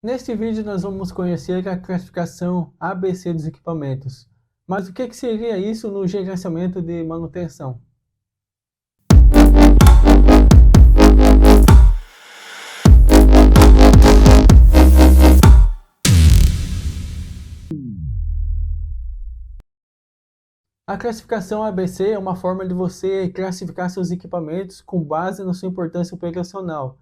Neste vídeo nós vamos conhecer a classificação ABC dos equipamentos. Mas o que seria isso no gerenciamento de manutenção? A classificação ABC é uma forma de você classificar seus equipamentos com base na sua importância operacional.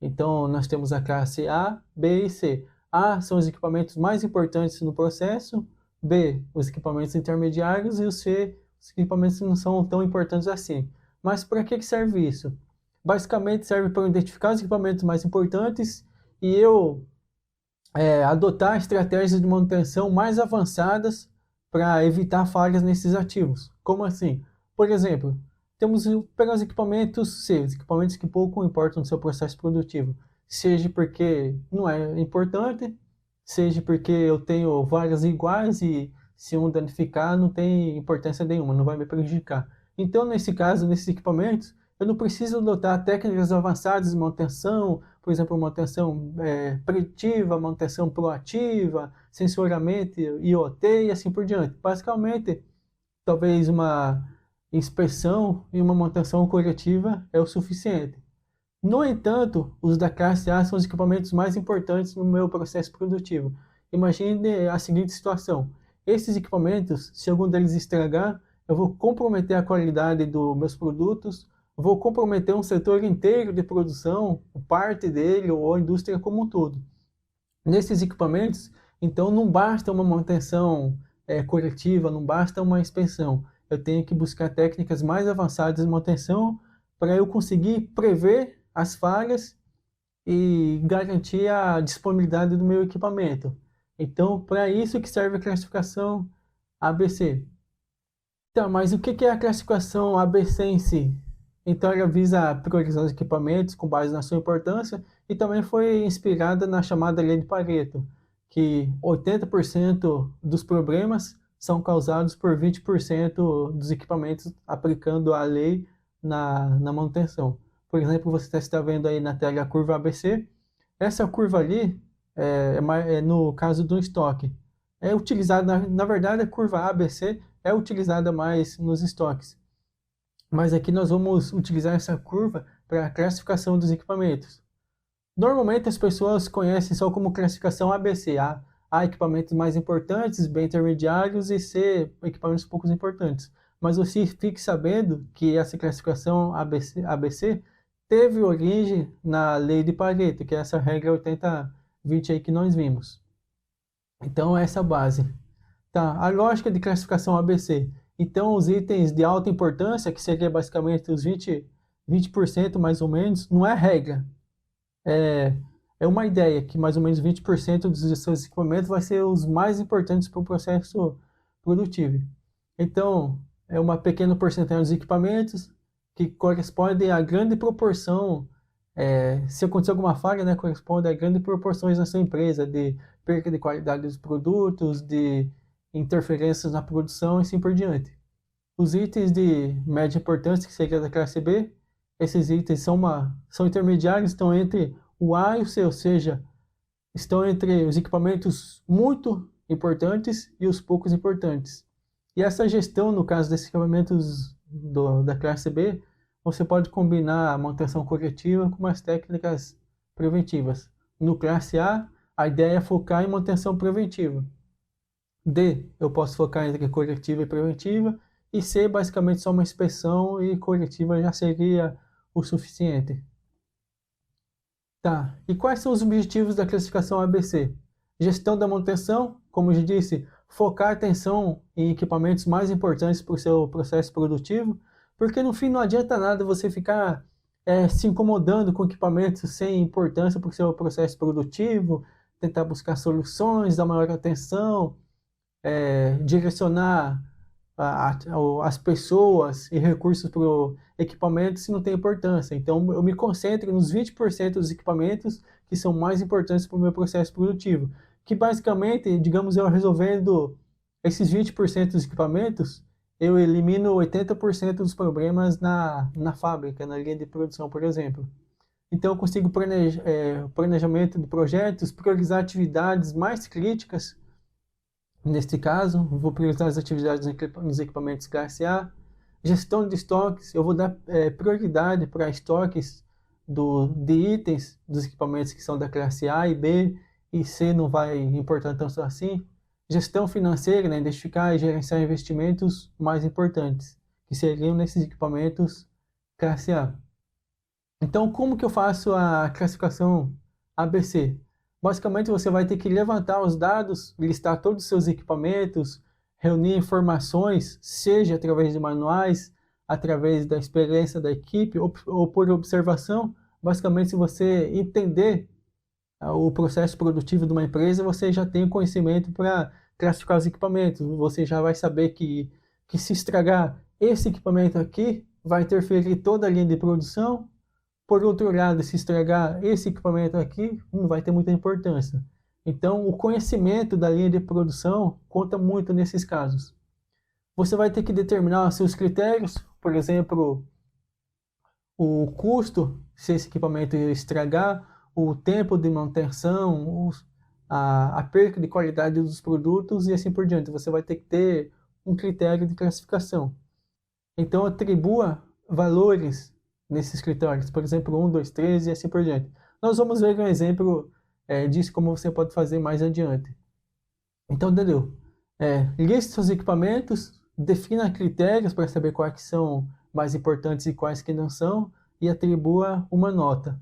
Então, nós temos a classe A, B e C. A são os equipamentos mais importantes no processo, B, os equipamentos intermediários e o C, os equipamentos que não são tão importantes assim. Mas para que serve isso? Basicamente serve para identificar os equipamentos mais importantes e eu adotar estratégias de manutenção mais avançadas para evitar falhas nesses ativos. Como assim? Por exemplo, temos pegar os equipamentos C, os equipamentos que pouco importam no seu processo produtivo, seja porque não é importante, seja porque eu tenho várias iguais e se um danificar não tem importância nenhuma, não vai me prejudicar. Então, nesse caso, nesses equipamentos, eu não preciso adotar técnicas avançadas de manutenção, por exemplo, manutenção preditiva, manutenção proativa, sensoriamento IoT e assim por diante. Basicamente, talvez uma inspeção e uma manutenção corretiva é o suficiente. No entanto, os da classe A são os equipamentos mais importantes no meu processo produtivo. Imagine a seguinte situação: esses equipamentos, se algum deles estragar, eu vou comprometer a qualidade dos meus produtos, vou comprometer um setor inteiro de produção, parte dele ou a indústria como um todo. Nesses equipamentos, então, não basta uma manutenção corretiva, não basta uma inspeção. Eu tenho que buscar técnicas mais avançadas de manutenção para eu conseguir prever as falhas e garantir a disponibilidade do meu equipamento. Então, para isso que serve a classificação ABC. Então, mas o que é a classificação ABC em si? Então, ela visa priorizar os equipamentos com base na sua importância e também foi inspirada na chamada Lei de Pareto, que 80% dos problemas são causados por 20% dos equipamentos aplicando a lei na manutenção. Por exemplo, você está vendo aí na tela a curva ABC. Essa curva ali é no caso do estoque. É utilizada, na verdade, a curva ABC é utilizada mais nos estoques. Mas aqui nós vamos utilizar essa curva para a classificação dos equipamentos. Normalmente as pessoas conhecem só como classificação ABC. A equipamentos mais importantes, B intermediários e C equipamentos poucos importantes. Mas você fique sabendo que essa classificação ABC teve origem na lei de Pareto, que é essa regra 80-20 aí que nós vimos. Então essa é a base. Tá, a lógica de classificação ABC. Então, os itens de alta importância, que seria basicamente os 20% mais ou menos, não é regra. É uma ideia que mais ou menos 20% dos seus equipamentos vai ser os mais importantes para o processo produtivo. Então, é uma pequena porcentagem dos equipamentos que corresponde à grande proporção, se acontecer alguma falha, né, corresponde a grandes proporções na sua empresa, de perda de qualidade dos produtos, de interferências na produção e assim por diante. Os itens de média importância, que seria da classe B, esses itens são intermediários, estão entre o A e o C, ou seja, estão entre os equipamentos muito importantes e os poucos importantes. E essa gestão, no caso desses equipamentos da classe B, você pode combinar a manutenção corretiva com as técnicas preventivas. No classe A ideia é focar em manutenção preventiva. D, eu posso focar entre corretiva e preventiva. E C, basicamente só uma inspeção e corretiva já seria o suficiente. Tá, e quais são os objetivos da classificação ABC? Gestão da manutenção, como eu disse, focar a atenção em equipamentos mais importantes para o seu processo produtivo, porque no fim não adianta nada você ficar se incomodando com equipamentos sem importância para o seu processo produtivo, tentar buscar soluções, dar maior atenção, direcionar as pessoas e recursos para o equipamento se não tem importância. Então, eu me concentro nos 20% dos equipamentos que são mais importantes para o meu processo produtivo. Que basicamente, digamos, eu resolvendo esses 20% dos equipamentos, eu elimino 80% dos problemas na fábrica, na linha de produção, por exemplo. Então eu consigo planejamento de projetos, priorizar atividades mais críticas. Neste caso, vou priorizar as atividades nos equipamentos classe A. Gestão de estoques, eu vou dar prioridade para estoques de itens dos equipamentos que são da classe A e B, e C não vai importar tanto assim. Gestão financeira, né, identificar e gerenciar investimentos mais importantes, que seriam nesses equipamentos classe A. Então, como que eu faço a classificação ABC? Basicamente, você vai ter que levantar os dados, listar todos os seus equipamentos, reunir informações, seja através de manuais, através da experiência da equipe ou por observação. Basicamente, se você entender o processo produtivo de uma empresa, você já tem o conhecimento para classificar os equipamentos. Você já vai saber que se estragar esse equipamento aqui, vai interferir toda a linha de produção. Por outro lado, se estragar esse equipamento aqui, não vai ter muita importância. Então, o conhecimento da linha de produção conta muito nesses casos. Você vai ter que determinar os seus critérios, por exemplo, o custo, se esse equipamento estragar, o tempo de manutenção, a perca de qualidade dos produtos e assim por diante. Você vai ter que ter um critério de classificação. Então, atribua valores nesses critérios, por exemplo, 1, 2, 3 e assim por diante. Nós vamos ver um exemplo disso, como você pode fazer mais adiante. Então, entendeu? Liste seus equipamentos, defina critérios para saber quais que são mais importantes e quais que não são, e atribua uma nota.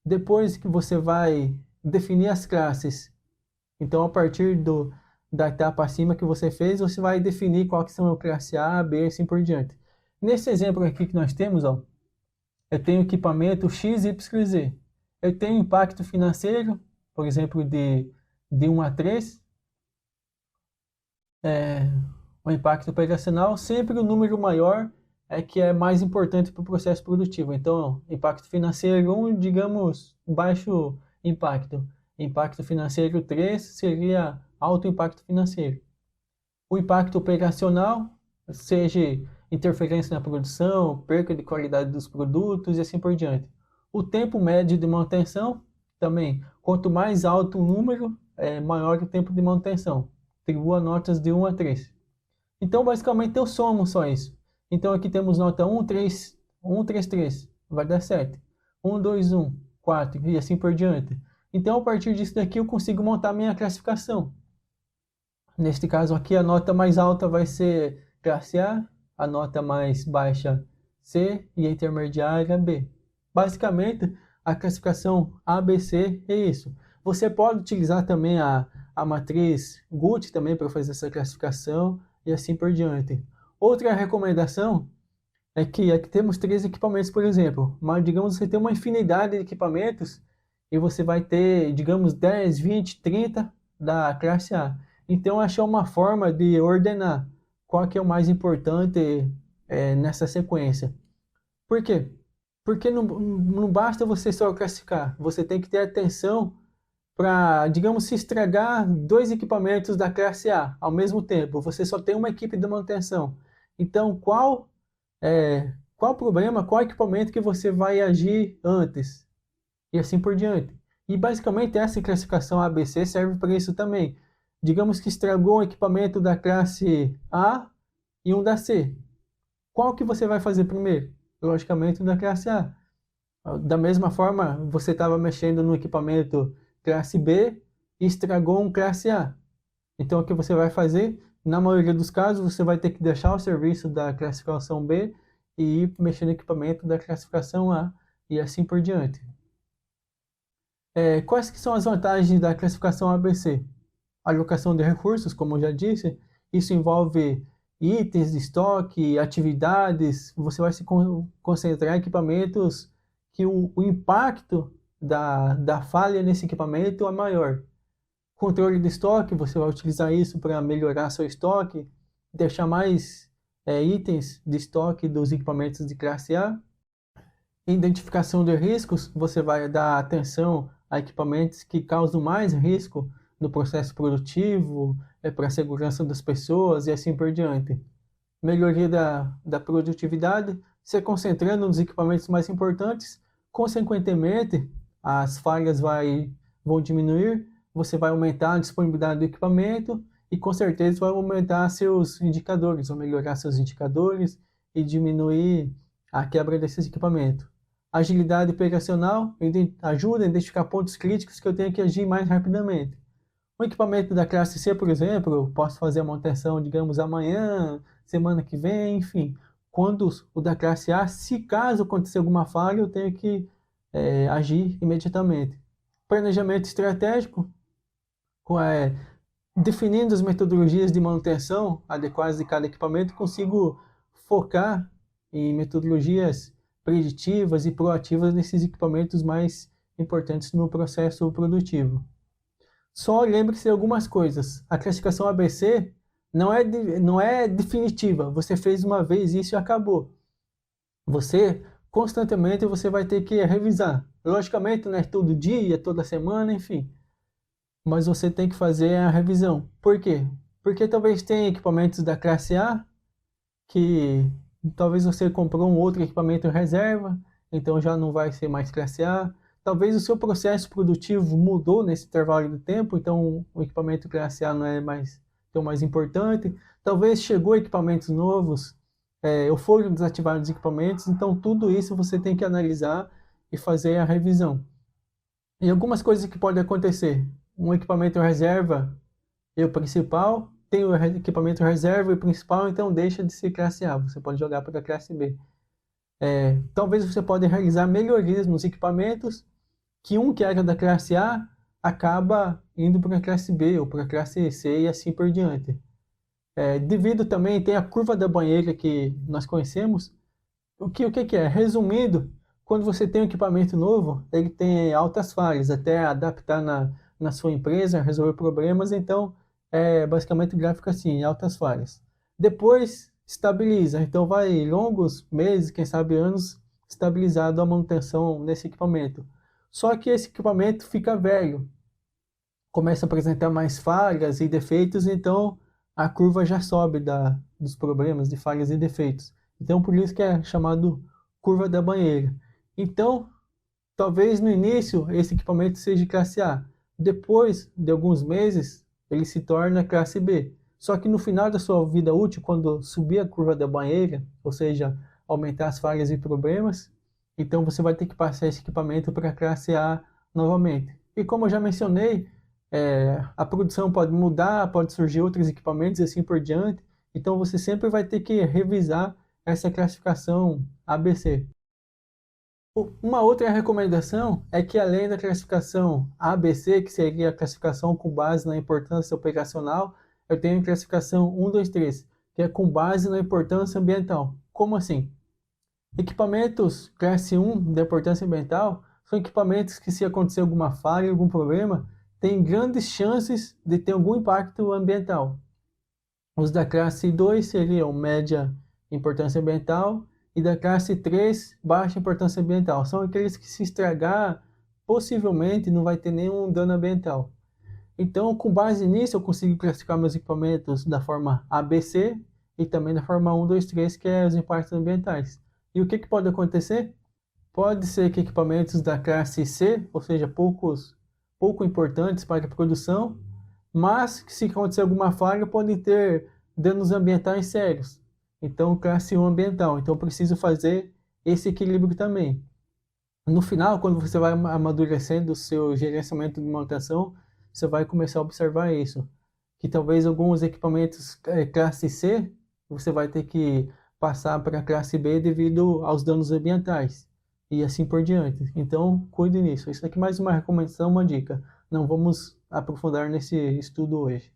Depois que você vai definir as classes, então a partir da etapa acima que você fez, você vai definir qual que são a classe A, B e assim por diante. Nesse exemplo aqui que nós temos, ó, eu tenho equipamento X, Y, Z. Eu tenho impacto financeiro, por exemplo, de 1 a 3. O impacto operacional, sempre o número maior é que é mais importante para o processo produtivo. Então, impacto financeiro 1, digamos, baixo impacto. Impacto financeiro 3 seria alto impacto financeiro. O impacto operacional, seja interferência na produção, perca de qualidade dos produtos e assim por diante. O tempo médio de manutenção, também, quanto mais alto o número, maior o tempo de manutenção. Atribua notas de 1 a 3. Então, basicamente, eu somo só isso. Então, aqui temos nota 1, 3, 1, 3, 3, vai dar 7. 1, 2, 1, 4 e assim por diante. Então, a partir disso daqui, eu consigo montar minha classificação. Neste caso aqui, a nota mais alta vai ser classe A nota mais baixa C e a intermediária B. Basicamente, a classificação ABC é isso. Você pode utilizar também a matriz GUT também para fazer essa classificação e assim por diante. Outra recomendação é que aqui temos 3 equipamentos, por exemplo, mas digamos você tem uma infinidade de equipamentos e você vai ter, digamos, 10, 20, 30 da classe A. Então, achar uma forma de ordenar qual que é o mais importante nessa sequência. Por quê? Porque não basta você só classificar, você tem que ter atenção para, digamos, se estragar 2 equipamentos da classe A ao mesmo tempo, você só tem uma equipe de manutenção. Então, qual problema, qual equipamento que você vai agir antes? E assim por diante. E basicamente essa classificação ABC serve para isso também. Digamos que estragou um equipamento da classe A e um da C. Qual que você vai fazer primeiro? Logicamente o da classe A. Da mesma forma, você estava mexendo no equipamento classe B e estragou um classe A. Então o que você vai fazer? Na maioria dos casos, você vai ter que deixar o serviço da classificação B e ir mexer no equipamento da classificação A e assim por diante. Quais que são as vantagens da classificação ABC? Alocação de recursos, como eu já disse, isso envolve itens de estoque, atividades, você vai se concentrar em equipamentos que o impacto da falha nesse equipamento é maior. Controle de estoque, você vai utilizar isso para melhorar seu estoque, deixar mais itens de estoque dos equipamentos de classe A. Identificação de riscos, você vai dar atenção a equipamentos que causam mais risco no processo produtivo, para a segurança das pessoas e assim por diante. Melhoria da produtividade, se concentrando nos equipamentos mais importantes, Consequentemente, as falhas vão diminuir, você vai aumentar a disponibilidade do equipamento e com certeza vai aumentar seus indicadores, vai melhorar seus indicadores e diminuir a quebra desses equipamentos. Agilidade operacional ajuda a identificar pontos críticos que eu tenho que agir mais rapidamente. Um equipamento da classe C, por exemplo, eu posso fazer a manutenção, digamos, amanhã, semana que vem, enfim. Quando o da classe A, se caso acontecer alguma falha, eu tenho que agir imediatamente. Planejamento estratégico, é, definindo as metodologias de manutenção adequadas de cada equipamento, consigo focar em metodologias preditivas e proativas nesses equipamentos mais importantes no processo produtivo. Só lembre-se de algumas coisas. A classificação ABC não é definitiva. Você fez uma vez isso e acabou. Constantemente você vai ter que revisar. Logicamente, não é todo dia, toda semana, enfim. Mas você tem que fazer a revisão. Por quê? Porque talvez tenha equipamentos da classe A que talvez você comprou um outro equipamento em reserva, então já não vai ser mais classe A. Talvez o seu processo produtivo mudou nesse intervalo de tempo, então o equipamento classe A não é mais tão mais importante. Talvez chegou equipamentos novos, ou foram desativados equipamentos, então tudo isso você tem que analisar e fazer a revisão. E algumas coisas que podem acontecer. Um equipamento reserva e o principal, tem o equipamento reserva e o principal, então deixa de ser classe A, você pode jogar para a classe B. Talvez você pode realizar melhorias nos equipamentos, que um que era da classe A acaba indo para a classe B ou para a classe C e assim por diante. Devido também, tem a curva da banheira que nós conhecemos. O que é? Resumindo, quando você tem um equipamento novo, ele tem altas falhas, até adaptar na sua empresa, resolver problemas, então é basicamente o gráfico assim, altas falhas. Depois estabiliza, então vai longos meses, quem sabe anos, estabilizado a manutenção nesse equipamento. Só que esse equipamento fica velho, começa a apresentar mais falhas e defeitos, então a curva já sobe dos problemas de falhas e defeitos. Então por isso que é chamado curva da banheira. Então, talvez no início esse equipamento seja classe A. Depois de alguns meses, ele se torna classe B. Só que no final da sua vida útil, quando subir a curva da banheira, ou seja, aumentar as falhas e problemas, então você vai ter que passar esse equipamento para a classe A novamente. E como eu já mencionei, a produção pode mudar, pode surgir outros equipamentos e assim por diante. Então você sempre vai ter que revisar essa classificação ABC. Uma outra recomendação é que, além da classificação ABC, que seria a classificação com base na importância operacional, eu tenho a classificação 1, 2, 3, que é com base na importância ambiental. Como assim? Equipamentos classe 1 da importância ambiental são equipamentos que, se acontecer alguma falha, algum problema, têm grandes chances de ter algum impacto ambiental. Os da classe 2 seriam média importância ambiental, e da classe 3, baixa importância ambiental. São aqueles que, se estragar, possivelmente não vai ter nenhum dano ambiental. Então, com base nisso, eu consigo classificar meus equipamentos da forma ABC e também da forma 1, 2, 3, que é os impactos ambientais. E o que pode acontecer? Pode ser que equipamentos da classe C, ou seja, pouco importantes para a produção, mas que, se acontecer alguma falha, podem ter danos ambientais sérios. Então, classe 1 ambiental. Então, preciso fazer esse equilíbrio também. No final, quando você vai amadurecendo o seu gerenciamento de manutenção, você vai começar a observar isso. Que talvez alguns equipamentos classe C, você vai ter que passar para a classe B devido aos danos ambientais. E assim por diante. Então, cuide nisso. Isso aqui é mais uma recomendação, uma dica. Não vamos aprofundar nesse estudo hoje.